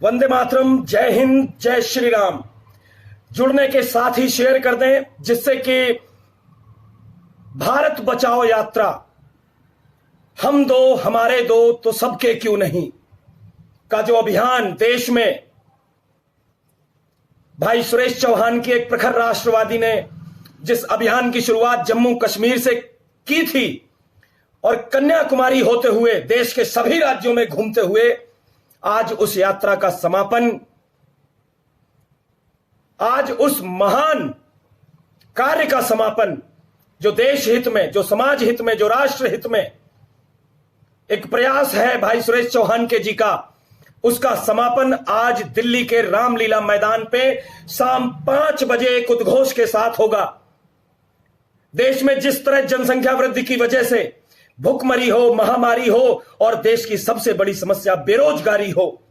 वंदे मातरम, जय हिंद, जय श्री राम। जुड़ने के साथ ही शेयर कर दें, जिससे कि भारत बचाओ यात्रा, हम दो हमारे दो तो सबके क्यों नहीं का जो अभियान देश में भाई सुरेश चौहान की एक प्रखर राष्ट्रवादी ने जिस अभियान की शुरुआत जम्मू कश्मीर से की थी और कन्याकुमारी होते हुए देश के सभी राज्यों में घूमते हुए आज उस यात्रा का समापन, आज उस महान कार्य का समापन जो देश हित में, जो समाज हित में, जो राष्ट्र हित में एक प्रयास है भाई सुरेश चौहान के जी का, उसका समापन आज दिल्ली के रामलीला मैदान पे शाम 5 बजे एक उद्घोष के साथ होगा। देश में जिस तरह जनसंख्या वृद्धि की वजह से भुखमरी हो, महामारी हो और देश की सबसे बड़ी समस्या बेरोजगारी हो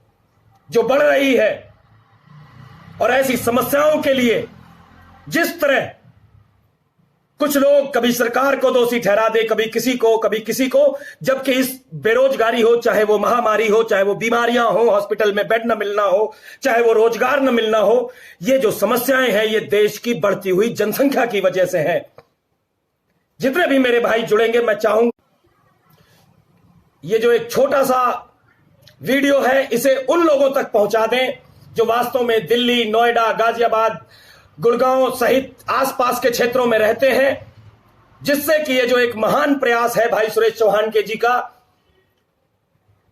जो बढ़ रही है, और ऐसी समस्याओं के लिए जिस तरह कुछ लोग कभी सरकार को दोषी ठहरा दे, कभी किसी को, जबकि इस बेरोजगारी हो, चाहे वो महामारी हो, चाहे वो बीमारियां हो, हॉस्पिटल में बेड न मिलना हो, चाहे वो रोजगार न मिलना हो, ये जो समस्याएं हैं ये देश की बढ़ती हुई जनसंख्या की वजह से है। जितने भी मेरे भाई जुड़ेंगे, मैं चाहूंगा ये जो एक छोटा सा वीडियो है इसे उन लोगों तक पहुंचा दें जो वास्तव में दिल्ली, नोएडा, गाजियाबाद, गुड़गांव सहित आसपास के क्षेत्रों में रहते हैं, जिससे कि ये जो एक महान प्रयास है भाई सुरेश चौहान के जी का,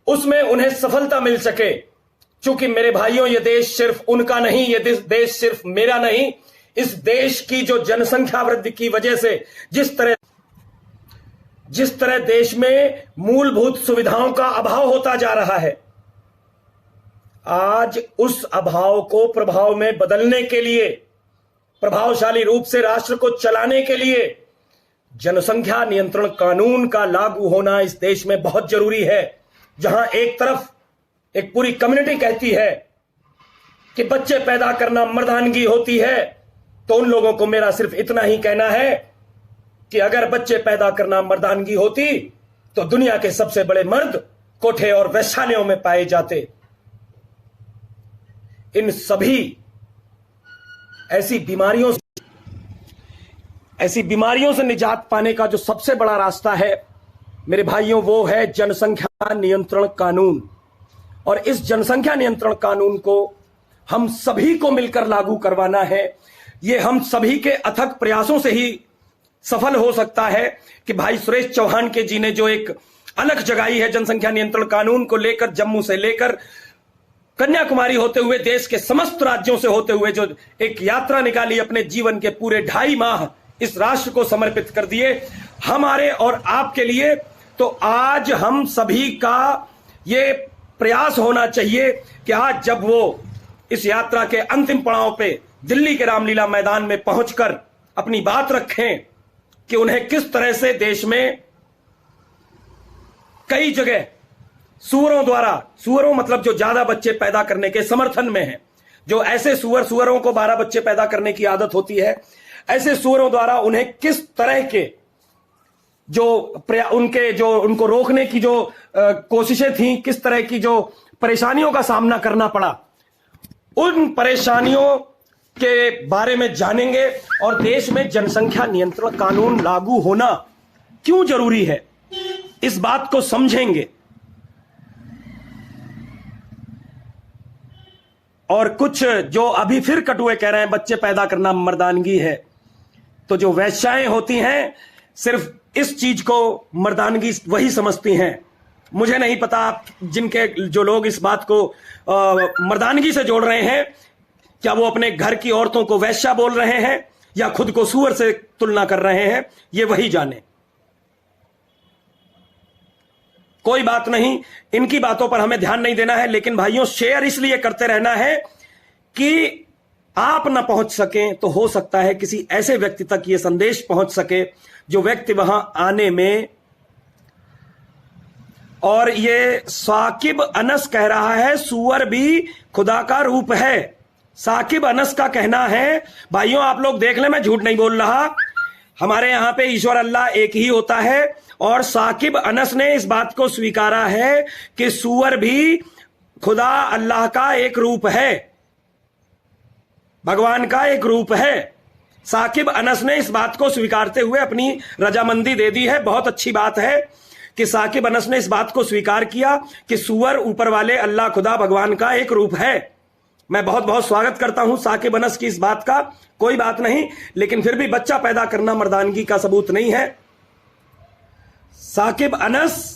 उसमें उन्हें सफलता मिल सके। क्योंकि मेरे भाइयों, ये देश सिर्फ उनका नहीं, ये देश सिर्फ मेरा नहीं, इस देश की जो जनसंख्या वृद्धि की वजह से जिस तरह देश में मूलभूत सुविधाओं का अभाव होता जा रहा है, आज उस अभाव को प्रभाव में बदलने के लिए, प्रभावशाली रूप से राष्ट्र को चलाने के लिए जनसंख्या नियंत्रण कानून का लागू होना इस देश में बहुत जरूरी है। जहां एक तरफ एक पूरी कम्युनिटी कहती है कि बच्चे पैदा करना मर्दानगी होती है, तो उन लोगों को मेरा सिर्फ इतना ही कहना है कि अगर बच्चे पैदा करना मर्दानगी होती तो दुनिया के सबसे बड़े मर्द कोठे और वैश्यालयों में पाए जाते। इन सभी ऐसी बीमारियों से निजात पाने का जो सबसे बड़ा रास्ता है मेरे भाइयों, वो है जनसंख्या नियंत्रण कानून। और इस जनसंख्या नियंत्रण कानून को हम सभी को मिलकर लागू करवाना है। ये हम सभी के अथक प्रयासों से ही सफल हो सकता है कि भाई सुरेश चौहान के जी ने जो एक अलग जगाई है जनसंख्या नियंत्रण कानून को लेकर, जम्मू से लेकर कन्याकुमारी होते हुए देश के समस्त राज्यों से होते हुए जो एक यात्रा निकाली, अपने जीवन के पूरे 2.5 माह इस राष्ट्र को समर्पित कर दिए हमारे और आपके लिए। तो आज हम सभी का ये प्रयास होना चाहिए कि आज जब वो इस यात्रा के अंतिम पड़ाव पे दिल्ली के रामलीला मैदान में पहुंचकर अपनी बात रखें कि उन्हें किस तरह से देश में कई जगह सुअरों मतलब जो ज्यादा बच्चे पैदा करने के समर्थन में हैं, जो ऐसे सुअरों को 12 बच्चे पैदा करने की आदत होती है, ऐसे सुअरों द्वारा उन्हें किस तरह के उनको रोकने की जो कोशिशें थी, किस तरह की जो परेशानियों का सामना करना पड़ा, उन परेशानियों के बारे में जानेंगे और देश में जनसंख्या नियंत्रण कानून लागू होना क्यों जरूरी है इस बात को समझेंगे। और कुछ जो अभी फिर कटुए कह रहे हैं बच्चे पैदा करना मर्दानगी है, तो जो वैश्याएं होती हैं सिर्फ इस चीज को मर्दानगी वही समझती हैं। मुझे नहीं पता जिनके जो लोग इस बात को मर्दानगी से जोड़ रहे हैं, क्या वो अपने घर की औरतों को वैश्या बोल रहे हैं या खुद को सुअर से तुलना कर रहे हैं, ये वही जाने। कोई बात नहीं, इनकी बातों पर हमें ध्यान नहीं देना है, लेकिन भाइयों शेयर इसलिए करते रहना है कि आप ना पहुंच सकें तो हो सकता है किसी ऐसे व्यक्ति तक यह संदेश पहुंच सके जो व्यक्ति वहां आने में, और ये साकिब अनस कह रहा है सुअर भी खुदा का रूप है। साकिब अनस का कहना है, भाइयों आप लोग देख लें, मैं झूठ नहीं बोल रहा, हमारे यहां पे ईश्वर अल्लाह एक ही होता है। और साकिब अनस ने इस बात को स्वीकारा है कि सूअर भी खुदा अल्लाह का एक रूप है, भगवान का एक रूप है। साकिब अनस ने इस बात को स्वीकारते हुए अपनी रजामंदी दे दी है। बहुत अच्छी बात है कि साकिब अनस ने इस बात को स्वीकार किया कि सूअर ऊपर वाले अल्लाह खुदा भगवान का एक रूप है। मैं बहुत बहुत स्वागत करता हूं साकिब अनस की इस बात का, कोई बात नहीं, लेकिन फिर भी बच्चा पैदा करना मर्दानगी का सबूत नहीं है। साकिब अनस,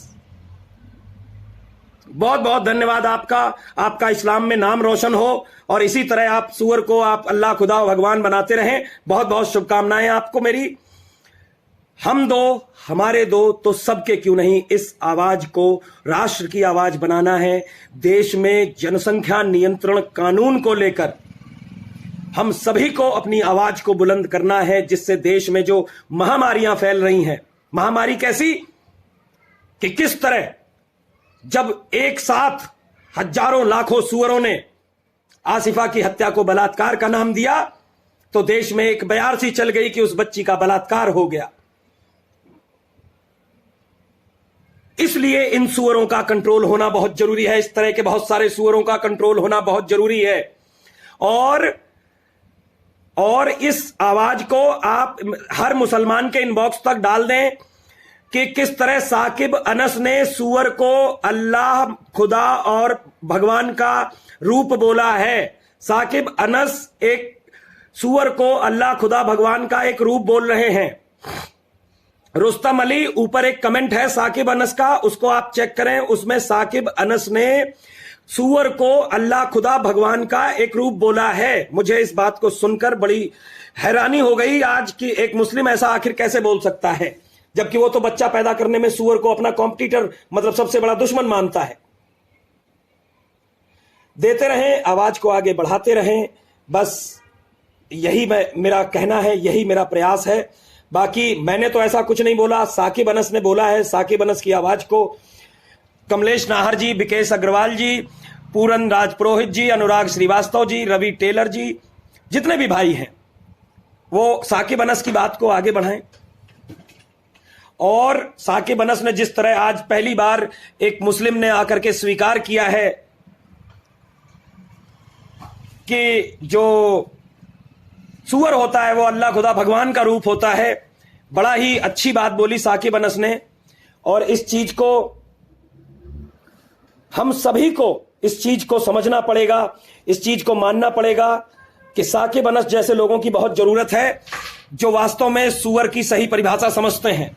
बहुत बहुत धन्यवाद आपका, आपका इस्लाम में नाम रोशन हो और इसी तरह आप सूअर को आप अल्लाह खुदा भगवान बनाते रहें। बहुत बहुत शुभकामनाएं आपको मेरी। हम दो, हमारे दो, तो सबके क्यों नहीं, इस आवाज को राष्ट्र की आवाज बनाना है। देश में जनसंख्या नियंत्रण कानून को लेकर हम सभी को अपनी आवाज को बुलंद करना है, जिससे देश में जो महामारियां फैल रही हैं, महामारी कैसी कि किस तरह जब एक साथ हजारों लाखों सूअरों ने आसिफा की हत्या को बलात्कार का नाम दिया, तो देश में एक बयार सी चल गई कि उस बच्ची का बलात्कार हो गया। इसलिए इन सूअरों का कंट्रोल होना बहुत जरूरी है। इस तरह के बहुत सारे सूअरों का कंट्रोल होना बहुत जरूरी है। और इस आवाज को आप हर मुसलमान के इनबॉक्स तक डाल दें कि किस तरह साकिब अनस ने सूअर को अल्लाह खुदा और भगवान का रूप बोला है। साकिब अनस एक सूअर को अल्लाह खुदा भगवान का एक रूप बोल रहे हैं। रुस्तम अली, ऊपर एक कमेंट है साकिब अनस का, उसको आप चेक करें। उसमें साकिब अनस ने सूअर को अल्लाह खुदा भगवान का एक रूप बोला है। मुझे इस बात को सुनकर बड़ी हैरानी हो गई आज कि एक मुस्लिम ऐसा आखिर कैसे बोल सकता है, जबकि वो तो बच्चा पैदा करने में सूअर को अपना कॉम्पिटिटर, मतलब सबसे बड़ा दुश्मन मानता है। देते रहें, आवाज को आगे बढ़ाते रहें, बस यही मेरा कहना है, यही मेरा प्रयास है। बाकी मैंने तो ऐसा कुछ नहीं बोला, साकिब अनस ने बोला है। साकिब अनस की आवाज को कमलेश नाहर जी, विकेश अग्रवाल जी, पूरन राजपुरोहित जी, अनुराग श्रीवास्तव जी, रवि टेलर जी, जितने भी भाई हैं वो साकिब अनस की बात को आगे बढ़ाएं। और साकिब अनस ने जिस तरह आज पहली बार एक मुस्लिम ने आकर के स्वीकार किया है कि जो सूअर होता है वो अल्लाह खुदा भगवान का रूप होता है, बड़ा ही अच्छी बात बोली साकिब अनस ने। और इस चीज को हम सभी को, इस चीज को समझना पड़ेगा, इस चीज को मानना पड़ेगा कि साकिब अनस जैसे लोगों की बहुत जरूरत है जो वास्तव में सूअर की सही परिभाषा समझते हैं।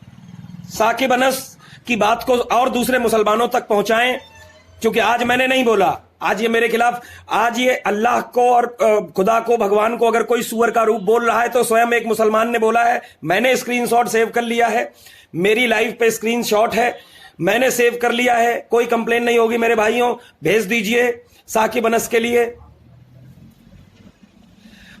साकिब अनस की बात को और दूसरे मुसलमानों तक पहुंचाएं, क्योंकि आज मैंने नहीं बोला, आज ये मेरे खिलाफ, आज ये अल्लाह को और खुदा को, भगवान को अगर कोई सूअर का रूप बोल रहा है तो स्वयं एक मुसलमान ने बोला है। मैंने स्क्रीनशॉट सेव कर लिया है, मेरी लाइव पे स्क्रीनशॉट है, मैंने सेव कर लिया है। कोई कंप्लेन नहीं होगी मेरे भाइयों, भेज दीजिए साकिब अनस के लिए।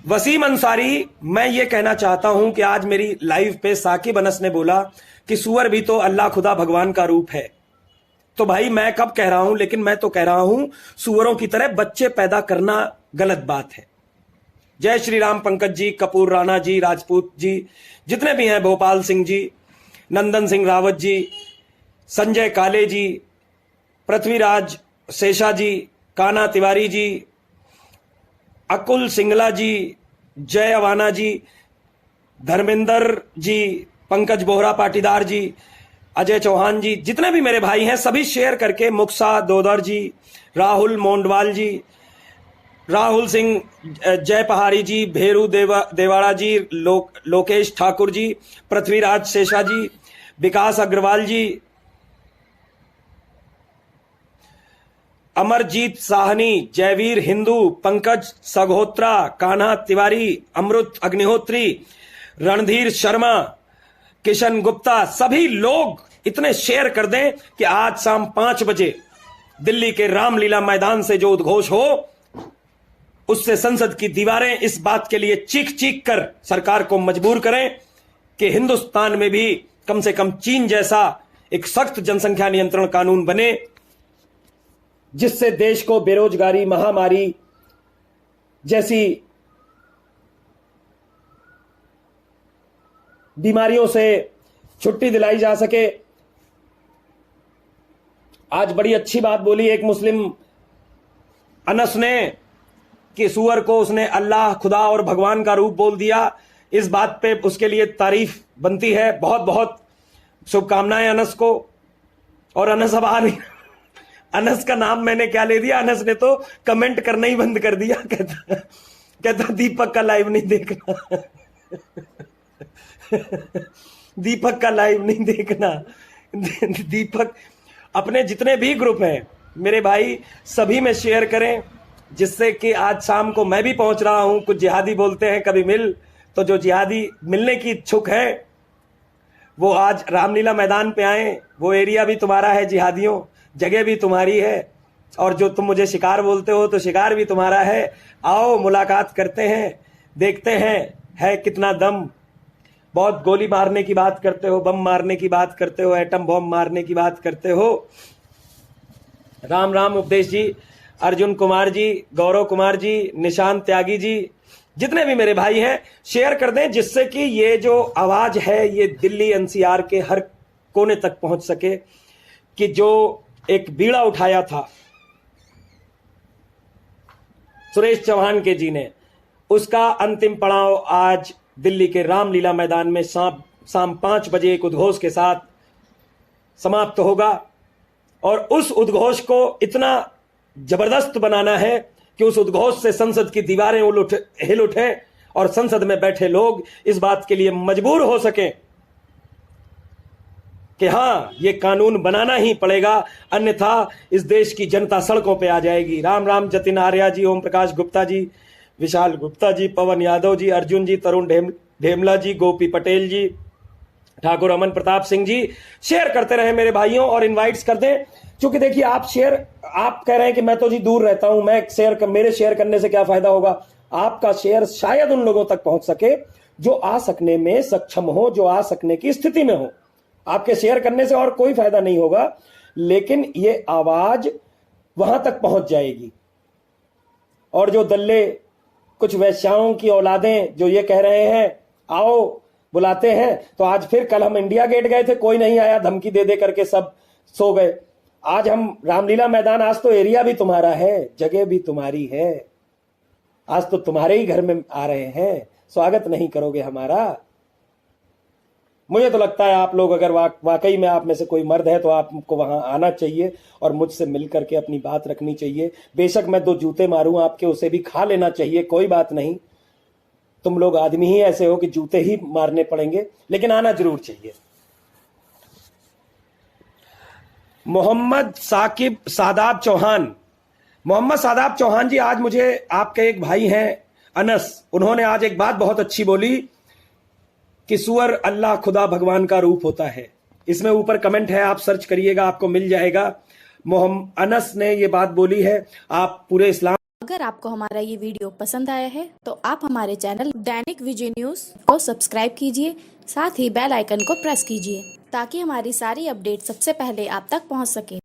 वसीम अंसारी, मैं ये कहना चाहता हूं कि आज मेरी लाइव पे साकिब अनस ने बोला कि सूअर भी तो अल्लाह खुदा भगवान का रूप है। तो भाई मैं कब कह रहा हूं, लेकिन मैं तो कह रहा हूं सूअरों की तरह बच्चे पैदा करना गलत बात है। जय श्री राम पंकज जी, कपूर राणा जी, राजपूत जी, जितने भी हैं, भोपाल सिंह जी, नंदन सिंह रावत जी, संजय काले जी, पृथ्वीराज शेषा जी, काना तिवारी जी, अकुल सिंगला जी, जय अवाना जी, धर्मेंद्र जी, पंकज बोहरा पाटीदार जी, अजय चौहान जी, जितने भी मेरे भाई हैं सभी शेयर करके, मुक्सा दोदर जी, राहुल मोंडवाल जी, राहुल सिंह, जय पहाड़ी जी, भेरू देवाड़ा जी, लोकेश ठाकुर जी, पृथ्वीराज शेषा जी, विकास अग्रवाल जी, अमरजीत साहनी, जयवीर हिंदू, पंकज सगोत्रा, कान्हा तिवारी, अमृत अग्निहोत्री, रणधीर शर्मा, किशन गुप्ता, सभी लोग इतने शेयर कर दें कि आज शाम 5 बजे दिल्ली के रामलीला मैदान से जो उद्घोष हो, उससे संसद की दीवारें इस बात के लिए चीख चीख कर सरकार को मजबूर करें कि हिंदुस्तान में भी कम से कम चीन जैसा एक सख्त जनसंख्या नियंत्रण कानून बने, जिससे देश को बेरोजगारी, महामारी जैसी बीमारियों से छुट्टी दिलाई जा सके। आज बड़ी अच्छी बात बोली एक मुस्लिम अनस ने कि सूअर को उसने अल्लाह, खुदा और भगवान का रूप बोल दिया, इस बात पे उसके लिए तारीफ बनती है। बहुत बहुत शुभकामनाएं अनस को। और अनस अब आ नहीं, अनस का नाम मैंने क्या ले दिया, अनस ने तो कमेंट करना ही बंद कर दिया। कहता दीपक का लाइव नहीं देखना। दीपक का लाइव नहीं देखना। दीपक अपने जितने भी ग्रुप हैं मेरे भाई सभी में शेयर करें, जिससे कि आज शाम को मैं भी पहुंच रहा हूं। कुछ जिहादी बोलते हैं कभी मिल, तो जो जिहादी मिलने की इच्छुक है वो आज रामलीला मैदान पे आए। वो एरिया भी तुम्हारा है जिहादियों, जगह भी तुम्हारी है, और जो तुम मुझे शिकार बोलते हो तो शिकार भी तुम्हारा है। आओ मुलाकात करते हैं, देखते हैं है कितना दम। बहुत गोली मारने की बात करते हो, बम मारने की बात करते हो, एटम बम मारने की बात करते हो। राम राम उपदेश जी, अर्जुन कुमार जी, गौरव कुमार जी, निशांत त्यागी जी, जितने भी मेरे भाई हैं शेयर कर दें, जिससे कि ये जो आवाज है ये दिल्ली एनसीआर के हर कोने तक पहुंच सके। कि जो एक बीड़ा उठाया था सुरेश चौहान के जी ने, उसका अंतिम पड़ाव आज दिल्ली के रामलीला मैदान में शाम 5 बजे एक उद्घोष के साथ समाप्त होगा। और उस उद्घोष को इतना जबरदस्त बनाना है कि उस उद्घोष से संसद की दीवारें हिल उठे और संसद में बैठे लोग इस बात के लिए मजबूर हो सके कि हां ये कानून बनाना ही पड़ेगा, अन्यथा इस देश की जनता सड़कों पे आ जाएगी। राम राम जतिन आर्या जी, ओम प्रकाश गुप्ता जी, विशाल गुप्ता जी, पवन यादव जी, अर्जुन जी, तरुण ढेमला जी, गोपी पटेल जी, ठाकुर अमन प्रताप सिंह जी, शेयर करते रहे मेरे भाइयों और इनवाइट्स कर दें। क्योंकि देखिए आप कह रहे हैं कि मैं तो जी दूर रहता हूं, मेरे शेयर करने से क्या फायदा होगा। आपका शेयर शायद उन लोगों तक पहुंच सके जो आ सकने में सक्षम हो, जो आ सकने की स्थिति में हो। आपके शेयर करने से और कोई फायदा नहीं होगा, लेकिन ये आवाज वहां तक पहुंच जाएगी। और जो दल्ले कुछ वैश्याओं की औलादें जो ये कह रहे हैं आओ बुलाते हैं, तो आज फिर कल हम इंडिया गेट गए थे, कोई नहीं आया, धमकी दे दे करके सब सो गए। आज हम रामलीला मैदान, आज तो एरिया भी तुम्हारा है, जगह भी तुम्हारी है, आज तो तुम्हारे ही घर में आ रहे हैं, स्वागत नहीं करोगे हमारा। मुझे तो लगता है आप लोग अगर वाकई में आप में से कोई मर्द है तो आपको वहां आना चाहिए और मुझसे मिलकर के अपनी बात रखनी चाहिए। बेशक मैं 2 जूते मारूं आपके, उसे भी खा लेना चाहिए, कोई बात नहीं। तुम लोग आदमी ही ऐसे हो कि जूते ही मारने पड़ेंगे, लेकिन आना जरूर चाहिए। मोहम्मद सादाब चौहान जी, आज मुझे आपके एक भाई हैं अनस, उन्होंने आज एक बात बहुत अच्छी बोली कि सुअर अल्लाह, खुदा, भगवान का रूप होता है। इसमें ऊपर कमेंट है, आप सर्च करिएगा आपको मिल जाएगा। अनस ने ये बात बोली है। आप पूरे इस्लाम, अगर आपको हमारा ये वीडियो पसंद आया है तो आप हमारे चैनल दैनिक विजय न्यूज को सब्सक्राइब कीजिए, साथ ही बेल आइकन को प्रेस कीजिए ताकि हमारी सारी अपडेट सबसे पहले आप तक पहुंच सके।